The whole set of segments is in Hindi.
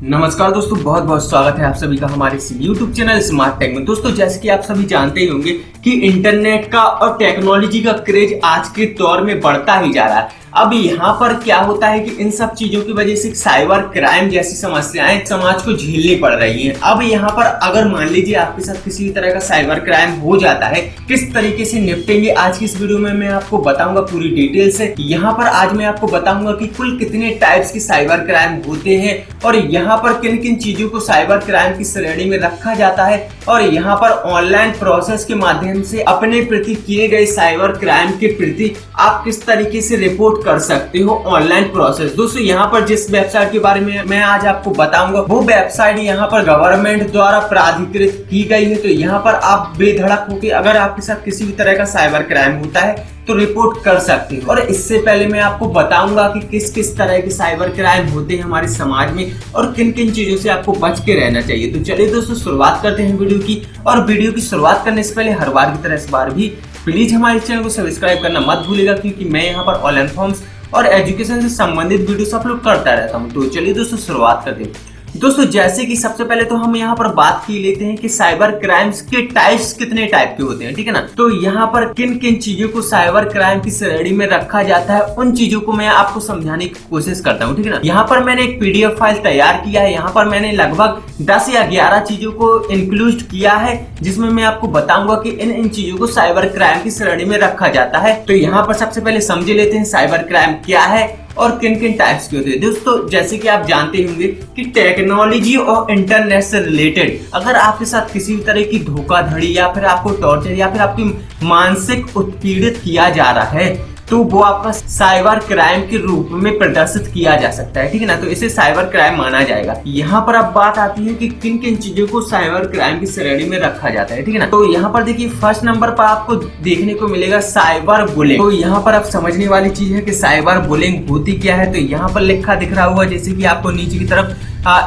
नमस्कार दोस्तों, बहुत बहुत स्वागत है आप सभी का हमारे इस YouTube चैनल स्मार्ट टेक में। दोस्तों, जैसे कि आप सभी जानते ही होंगे कि इंटरनेट का और टेक्नोलॉजी का क्रेज आज के दौर में बढ़ता ही जा रहा है। अब यहाँ पर क्या होता है कि इन सब चीजों की वजह से साइबर क्राइम जैसी समस्याएं समाज को झेलनी पड़ रही हैं। अब यहाँ पर अगर मान लीजिए आपके साथ किसी भी तरह का साइबर क्राइम हो जाता है, किस तरीके से निपटेंगे आज की इस वीडियो में मैं आपको बताऊंगा पूरी डिटेल से। यहाँ पर आज मैं आपको बताऊंगा कि कुल कितने टाइप्स के साइबर क्राइम होते हैं और यहाँ पर किन किन चीजों को साइबर क्राइम की श्रेणी में रखा जाता है और यहाँ पर ऑनलाइन प्रोसेस के माध्यम से अपने प्रति किए गए साइबर क्राइम के प्रति आप किस तरीके से रिपोर्ट कर सकते हो ऑनलाइन प्रोसेस। दोस्तों, यहाँ पर जिस वेबसाइट के बारे में मैं आज आपको बताऊंगा वो वेबसाइट यहाँ पर गवर्नमेंट द्वारा प्राधिकृत की गई है। तो यहाँ पर आप बेधड़क होकर अगर आपके साथ किसी भी तरह का साइबर क्राइम होता है तो रिपोर्ट कर सकते हो। और इससे पहले मैं आपको बताऊंगा कि किस किस तरह के साइबर क्राइम होते हैं हमारे समाज में और किन किन चीजों से आपको बच के रहना चाहिए। तो चलिए दोस्तों, शुरुआत करते हैं वीडियो की। और वीडियो की शुरुआत करने से पहले हर बार की तरह इस बार भी प्लीज हमारे चैनल को सब्सक्राइब करना मत भूलिएगा, क्योंकि मैं यहाँ पर ऑनलाइन फॉर्म्स और एजुकेशन से संबंधित वीडियो अपलोड करता रहता हूँ। तो चलिए दोस्तों, शुरुआत करते हैं। दोस्तों, जैसे कि सबसे पहले तो हम यहाँ पर बात की लेते हैं कि साइबर क्राइम्स के टाइप्स कितने टाइप के होते हैं, ठीक है ना। तो यहाँ पर किन किन चीजों को साइबर क्राइम की श्रेणी में रखा जाता है उन चीजों को मैं आपको समझाने की कोशिश करता हूँ, ठीक है ना। यहाँ पर मैंने एक PDF फाइल तैयार किया है। यहाँ पर मैंने लगभग 10 या 11 चीजों को इंक्लूड किया है, जिसमें मैं आपको बताऊंगा कि इन चीजों को साइबर क्राइम की श्रेणी में रखा जाता है। तो यहाँ पर सबसे पहले समझ लेते हैं साइबर क्राइम क्या है और किन किन टाइप्स के होते हैं। दोस्तों, जैसे कि आप जानते होंगे कि टेक्नोलॉजी और इंटरनेट से रिलेटेड अगर आपके साथ किसी भी तरह की धोखाधड़ी या फिर आपको टॉर्चर या फिर आपकी मानसिक उत्पीड़ित किया जा रहा है तो वो आपका साइबर क्राइम के रूप में प्रदर्शित किया जा सकता है, ठीक है ना। तो इसे साइबर क्राइम माना जाएगा। यहाँ पर अब बात आती है कि किन किन चीजों को साइबर क्राइम की श्रेणी में रखा जाता है, ठीक है ना। तो यहाँ पर देखिए, फर्स्ट नंबर पर आपको देखने को मिलेगा साइबर बुलिंग। तो यहाँ पर आप समझने वाली चीज है कि साइबर बुलिंग होती क्या है। तो यहाँ पर लिखा दिख रहा हुआ, जैसे कि आपको नीचे की तरफ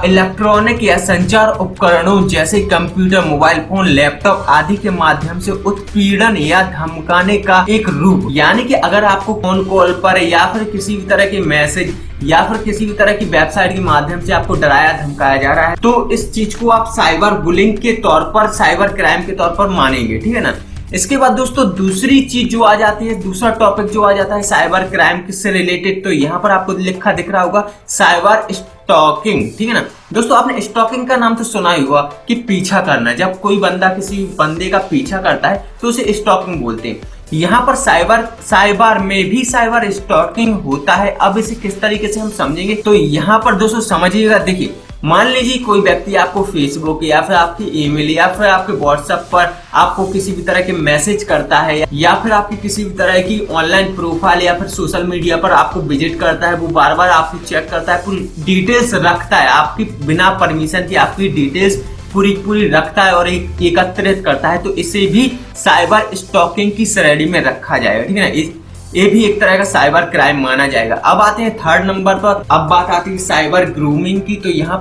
इलेक्ट्रॉनिक या संचार उपकरणों जैसे कंप्यूटर, मोबाइल फोन, लैपटॉप आदि के माध्यम से उत्पीड़न या धमकाने का एक रूप। यानी कि अगर आपको फोन कॉल पर या फिर किसी भी तरह के मैसेज या फिर किसी भी तरह की वेबसाइट के माध्यम से आपको डराया धमकाया जा रहा है तो इस चीज को आप साइबर बुलिंग के तौर पर, साइबर क्राइम के तौर पर मानेंगे, ठीक है ना। इसके बाद दोस्तों, दूसरी चीज जो आ जाती है, दूसरा टॉपिक जो आ जाता है साइबर क्राइम से रिलेटेड, तो यहाँ पर आपको लिखा दिख रहा होगा साइबर स्टॉकिंग, ठीक है ना। दोस्तों, आपने स्टॉकिंग का नाम तो सुना ही होगा कि पीछा करना। जब कोई बंदा किसी बंदे का पीछा करता है तो उसे स्टॉकिंग बोलते हैं। यहाँ पर साइबर में भी साइबर स्टॉकिंग होता है। अब इसे किस तरीके से हम समझेंगे, तो यहाँ पर दोस्तों समझिएगा। देखिए, मान लीजिए कोई व्यक्ति आपको फेसबुक या फिर आपकी ईमेल या फिर आपके व्हाट्सएप पर आपको किसी भी तरह के मैसेज करता है या फिर आपकी किसी भी तरह की ऑनलाइन प्रोफाइल या फिर सोशल मीडिया पर आपको विजिट करता है। वो बार बार आपकी चेक करता है, पूरी डिटेल्स रखता है, आपकी बिना परमिशन की आपकी डिटेल्स पूरी रखता है और एकत्रित करता है। तो इसे भी साइबर स्टॉकिंग की श्रेणी में रखा जाएगा, ठीक है ना। ये भी एक तरह का साइबर क्राइम माना जाएगा। अब आते हैं थर्ड नंबर पर। अब बात आती है साइबर ग्रूमिंग की। तो यहाँ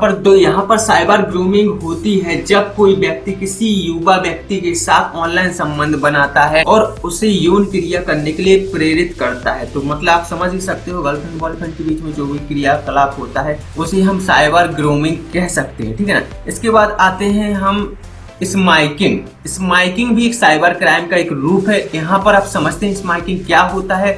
पर साइबर ग्रूमिंग होती है जब कोई व्यक्ति किसी युवा व्यक्ति के साथ ऑनलाइन संबंध बनाता है और उसे यौन क्रिया करने के लिए प्रेरित करता है। तो मतलब आप समझ ही सकते हो, गर्लफ्रेंड बॉयफ्रेंड के बीच में जो भी क्रियाकलाप होता है उसे हम साइबर ग्रूमिंग कह सकते हैं, ठीक है ना। इसके बाद आते हैं हम स्माइकिंग भी एक साइबर क्राइम का एक रूप है। यहाँ पर आप समझते हैं स्माइकिंग क्या होता है।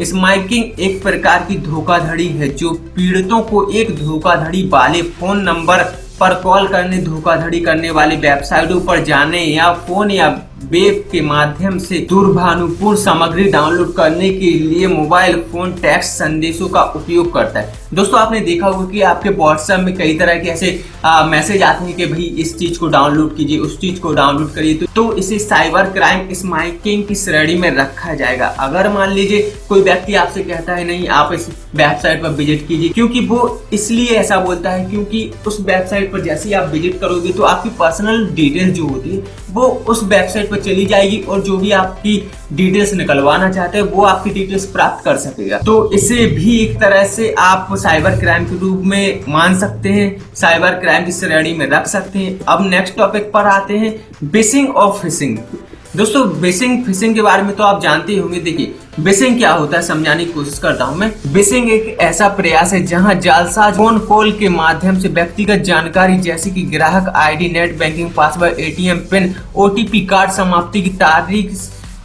स्माइकिंग एक प्रकार की धोखाधड़ी है जो पीड़ितों को एक धोखाधड़ी वाले फोन नंबर पर कॉल करने, धोखाधड़ी करने वाली वेबसाइटों पर जाने या फोन या वेब के माध्यम से दुर्भावनापूर्ण सामग्री डाउनलोड करने के लिए मोबाइल फोन टेक्स्ट संदेशों का उपयोग करता है। दोस्तों, आपने देखा होगा कि आपके व्हाट्सएप में कई तरह के ऐसे मैसेज आते हैं कि भाई इस चीज को डाउनलोड कीजिए, उस चीज को डाउनलोड करिए। तो इसे साइबर क्राइम स्माइकिंग की श्रेणी में रखा जाएगा। अगर मान लीजिए कोई व्यक्ति आपसे कहता है नहीं आप इस वेबसाइट पर विजिट कीजिए, क्योंकि वो इसलिए ऐसा बोलता है क्योंकि उस वेबसाइट पर जैसे ही आप विजिट करोगे तो आपकी पर्सनल डिटेल जो होती है वो उस वेबसाइट पर चली जाएगी और जो भी आपकी डिटेल्स निकलवाना चाहते हैं वो आपकी डिटेल्स प्राप्त कर सकेगा। तो इसे भी एक तरह से आप साइबर क्राइम के रूप में मान सकते हैं, साइबर क्राइम की श्रेणी में रख सकते हैं। अब नेक्स्ट टॉपिक पर आते हैं, फिशिंग और फिशिंग। दोस्तों बेसिंग फिशिंग के बारे में तो आप जानते ही होंगे। देखिए बेसिंग क्या होता है समझाने की कोशिश करता हूं मैं। बेसिंग एक ऐसा प्रयास है जहां जालसाज फोन कॉल के माध्यम से व्यक्तिगत जानकारी जैसे कि ग्राहक ID, net banking password, ATM pin, OTP, card समाप्ति की तारीख,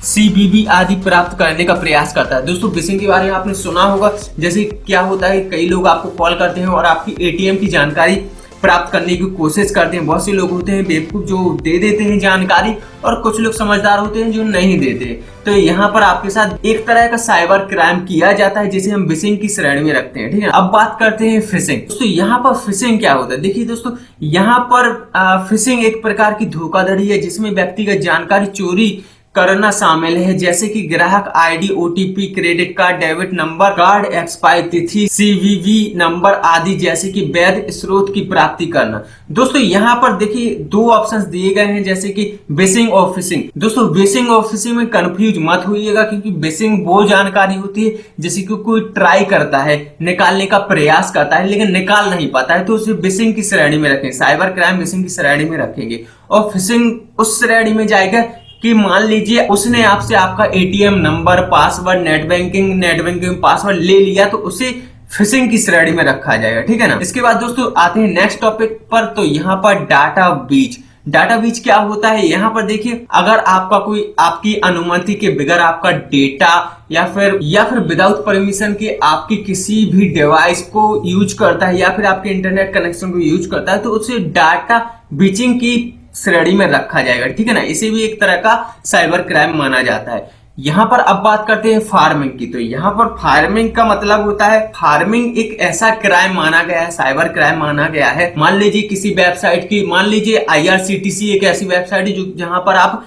सीबीबी आदि प्राप्त करने का प्रयास करता है। दोस्तों बेसिंग के बारे में आपने सुना होगा। जैसे क्या होता है, कई लोग आपको कॉल करते हैं और आपकी एटीएम की जानकारी प्राप्त करने की कोशिश करते हैं। बहुत से लोग होते हैं बेवकूफ जो दे देते हैं जानकारी, और कुछ लोग समझदार होते हैं जो नहीं देते। तो यहाँ पर आपके साथ एक तरह का साइबर क्राइम किया जाता है जिसे हम फिशिंग की श्रेणी में रखते हैं। ठीक है, अब बात करते हैं फिशिंग। दोस्तों यहाँ पर फिशिंग क्या होता है, देखिए दोस्तों यहाँ पर फिशिंग एक प्रकार की धोखाधड़ी है जिसमें व्यक्तिगत जानकारी चोरी करना शामिल है, जैसे कि ग्राहक ID, OTP, credit card, debit number, card expire तिथि, सीवीवी नंबर आदि जैसे कि वैध स्रोत की प्राप्ति करना। दोस्तों यहाँ पर देखिए दो ऑप्शंस दिए गए हैं, जैसे कि बेसिंग और फिशिंग। दोस्तों बेसिंग और फिशिंग में कंफ्यूज मत होइएगा, क्योंकि बेसिंग वो जानकारी होती है जैसे कि कोई ट्राई करता है, निकालने का प्रयास करता है लेकिन निकाल नहीं पाता है, तो उसे बेसिंग की श्रेणी में रखेंगे, साइबर क्राइम बेसिंग की श्रेणी में रखेंगे। और फिशिंग उस श्रेणी में जाएगा कि मान लीजिए उसने आपसे आपका ATM number, password, net banking password ले लिया, तो उसे फिशिंग की श्रेणी में रखा जाएगा। ठीक है ना। इसके बाद दोस्तों आते हैं नेक्स्ट टॉपिक पर। तो यहाँ पर डाटा ब्रीच। डाटा ब्रीच क्या होता है, यहाँ पर देखिए अगर आपका कोई आपकी अनुमति के बगैर आपका डेटा या फिर विदाउट परमिशन के आपकी किसी भी डिवाइस को यूज करता है या फिर आपके इंटरनेट कनेक्शन को यूज करता है, तो उसे डाटा ब्रीचिंग की श्रेणी में रखा जाएगा। ठीक है ना। इसे भी एक तरह का साइबर क्राइम माना जाता है। यहाँ पर अब बात करते हैं फार्मिंग की। तो यहाँ पर फार्मिंग का मतलब होता है, फार्मिंग एक ऐसा क्राइम माना गया है, साइबर क्राइम माना गया है। मान लीजिए किसी वेबसाइट की, मान लीजिए IRCTC एक ऐसी वेबसाइट है जो जहां पर आप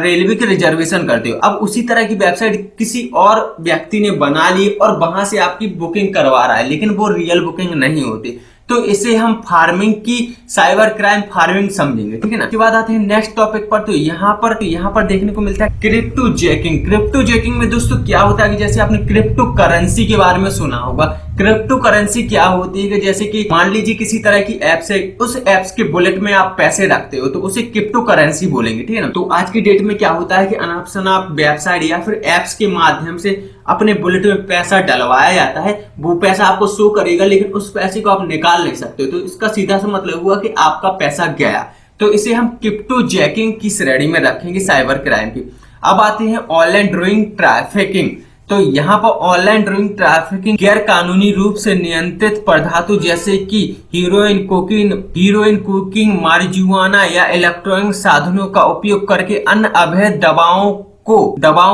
रेलवे के रिजर्वेशन करते हो। अब उसी तरह की वेबसाइट किसी और व्यक्ति ने बना ली और वहां से आपकी बुकिंग करवा रहा है, लेकिन वो रियल बुकिंग नहीं होती, तो इसे हम फार्मिंग की साइबर क्राइम फार्मिंग समझेंगे। ठीक है ना। उसके बाद आते हैं नेक्स्ट टॉपिक पर। तो यहाँ पर देखने को मिलता है क्रिप्टो जैकिंग। क्रिप्टो जैकिंग में दोस्तों क्या होता है कि जैसे आपने क्रिप्टो करेंसी के बारे में सुना होगा। क्रिप्टो करेंसी क्या होती है कि जैसे कि मान लीजिए किसी तरह की ऐप्स है, उस ऐप्स के बुलेट में आप पैसे रखते हो तो उसे क्रिप्टो करेंसी बोलेंगे। ठीक है ना। तो आज की डेट में क्या होता है कि अनाप वेबसाइट या फिर ऐप्स के माध्यम से अपने बुलेट में पैसा डलवाया जाता है। वो पैसा आपको शो करेगा लेकिन उस पैसे को आप निकाल नहीं सकते, तो इसका सीधा सा मतलब हुआ कि आपका पैसा गया। तो इसे हम क्रिप्टो जैकिंग की श्रेणी में रखेंगे, साइबर क्राइम की। अब आते हैं ऑनलाइन ड्रोइंग ट्रैफिकिंग। तो यहाँ पर ऑनलाइन ड्रोइंग ट्रैफिकिंग गैर कानूनी रूप से नियंत्रित पदार्थों जैसे कि हीरोइन, कोकीन, मारिजुआना या इलेक्ट्रॉनिक साधनों का उपयोग करके अन्य अवैध दवाओं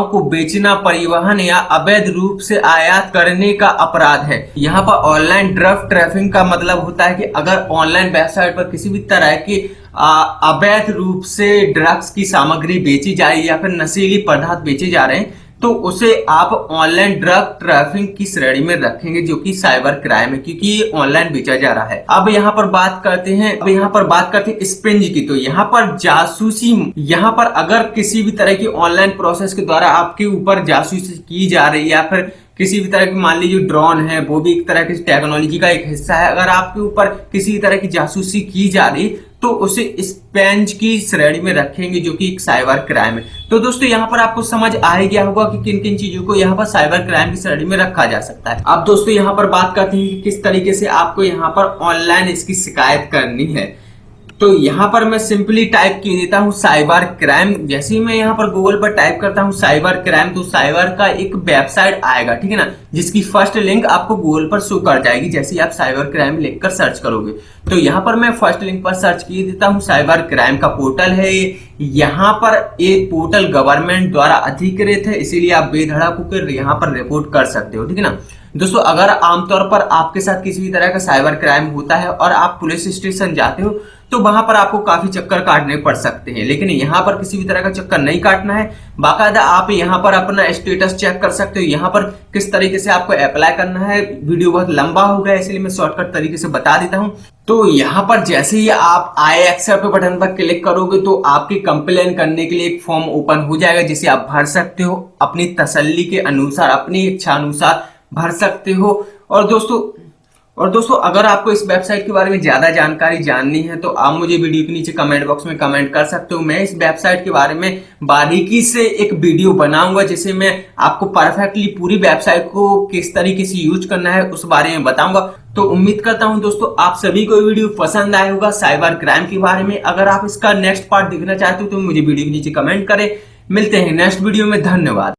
को बेचना, परिवहन या अवैध रूप से आयात करने का अपराध है। यहाँ पर ऑनलाइन ड्रग ट्रैफिकिंग का मतलब होता है कि अगर ऑनलाइन वेबसाइट पर किसी भी तरह की अवैध रूप से ड्रग्स की सामग्री बेची जा रही है या फिर नशीली पदार्थ बेचे जा रहे हैं, तो उसे आप ऑनलाइन ड्रग ट्रैफिकिंग की श्रेणी में रखेंगे, जो कि साइबर क्राइम है, क्योंकि ये ऑनलाइन बेचा जा रहा है। अब यहाँ पर बात करते हैं स्पिंज की। तो यहाँ पर जासूसी, यहाँ पर अगर किसी भी तरह की ऑनलाइन प्रोसेस के द्वारा आपके ऊपर जासूसी की जा रही है या फिर किसी भी तरह की, मान लीजिए ड्रोन है, वो भी एक तरह की टेक्नोलॉजी का एक हिस्सा है, अगर आपके ऊपर किसी तरह की जासूसी की जा रही तो उसे स्पैम की श्रेणी में रखेंगे, जो कि एक साइबर क्राइम है। तो दोस्तों यहाँ पर आपको समझ आ ही गया होगा कि किन किन चीजों को यहाँ पर साइबर क्राइम की श्रेणी में रखा जा सकता है। अब दोस्तों यहाँ पर बात करते हैं कि किस तरीके से आपको यहाँ पर ऑनलाइन इसकी शिकायत करनी है। तो यहाँ पर मैं सिंपली टाइप की देता हूँ साइबर क्राइम। जैसे ही मैं यहाँ पर गूगल पर टाइप करता हूँ साइबर क्राइम, तो साइबर का एक वेबसाइट आएगा। ठीक है ना, जिसकी फर्स्ट लिंक आपको गूगल पर शो कर जाएगी जैसे ही आप साइबर क्राइम लिखकर सर्च करोगे। तो यहाँ पर मैं फर्स्ट लिंक पर सर्च किए देता हूँ, साइबर क्राइम का पोर्टल है ये। यहाँ पर एक पोर्टल गवर्नमेंट द्वारा अधिकृत है, इसीलिए आप बेधड़क होकर यहाँ पर रिपोर्ट कर सकते हो। ठीक है ना दोस्तों, अगर आमतौर पर आपके साथ किसी भी तरह का साइबर क्राइम होता है और आप पुलिस स्टेशन जाते हो तो वहां पर आपको काफी चक्कर काटने पड़ सकते हैं, लेकिन यहाँ पर किसी भी तरह का चक्कर नहीं काटना है। बाकायदा आप यहाँ पर अपना स्टेटस चेक कर सकते हो, यहाँ पर किस तरीके से आपको अप्लाई करना है। वीडियो बहुत लंबा हो गया इसलिए मैं शॉर्टकट तरीके से बता देता हूँ। तो यहाँ पर जैसे ही आप आई एक्सेप्ट बटन पर क्लिक करोगे तो आपकी कंप्लेन करने के लिए एक फॉर्म ओपन हो जाएगा, जिसे आप भर सकते हो, अपनी तसल्ली के अनुसार, अपनी इच्छा अनुसार भर सकते हो। और दोस्तों अगर आपको इस वेबसाइट के बारे में ज्यादा जानकारी जाननी है तो आप मुझे वीडियो के नीचे कमेंट बॉक्स में कमेंट कर सकते हो। मैं इस वेबसाइट के बारे में बारीकी से एक वीडियो बनाऊंगा जिसे मैं आपको परफेक्टली पूरी वेबसाइट को किस तरीके से यूज करना है उस बारे में बताऊंगा। तो उम्मीद करता हूं दोस्तों आप सभी को वीडियो पसंद आया होगा साइबर क्राइम के बारे में। अगर आप इसका नेक्स्ट पार्ट देखना चाहते हो तो मुझे वीडियो के नीचे कमेंट करें। मिलते हैं नेक्स्ट वीडियो में, धन्यवाद।